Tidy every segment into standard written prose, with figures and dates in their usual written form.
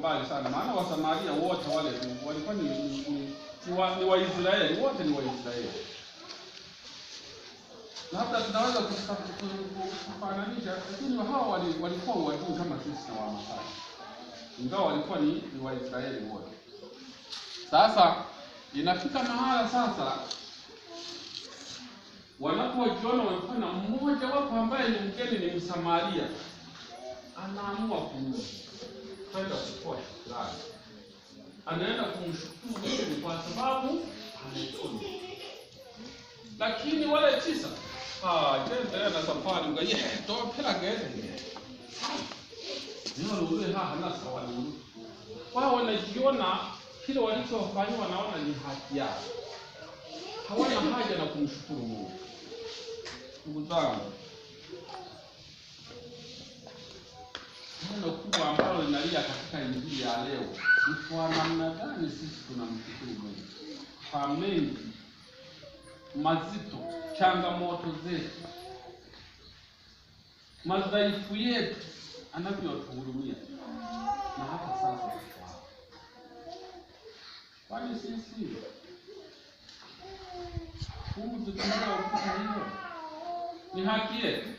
mbali sana, maana Wasamaria wote wale walikuwa ni Waisraeli, wote ni Waisraeli. Labda tunaweza kufananisha, lakini hao walikuwa Uajemi kama sisi na Wamasai, ingawa walikuwa ni Waisraeli wote. Sasa inafika mahala sasa wanapojiona walikuwa na mmoja wapo ambaye ni mgeni, ni Msamaria, anaamua kwenda kutoa shukrani. Anaenda kumshukuru Mungu kwa sababu amepona. Lakini wale 9 jenda na safari ngaye to pela gere. Ndio ule hana sawa nini. Wao wanajiona kile walichofanywa wanaona ni haki yao. Hawana haja na kumshukuru Mungu. Ndugu zangu, neno kubwa ambalo linalia katika Injili ya leo ni kwa namna gani sisi tunamshukuru Mungu kwa mengi mazito, changamoto zetu, madhaifu yetu, anavyotuhurumia na hata sasa. Kwani sisi tukiona ukuta hiyo ni haki yetu,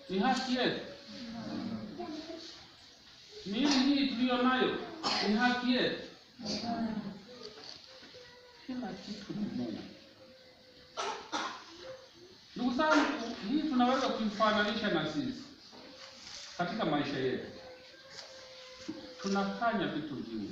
ni haki yetu. Miili hii tuliyo nayo ni haki yetu. Kila kitu ni Mungu. Ndugu zangu, hii tunaweza kuifananisha na sisi katika maisha yetu. Tunafanya vitu vingi.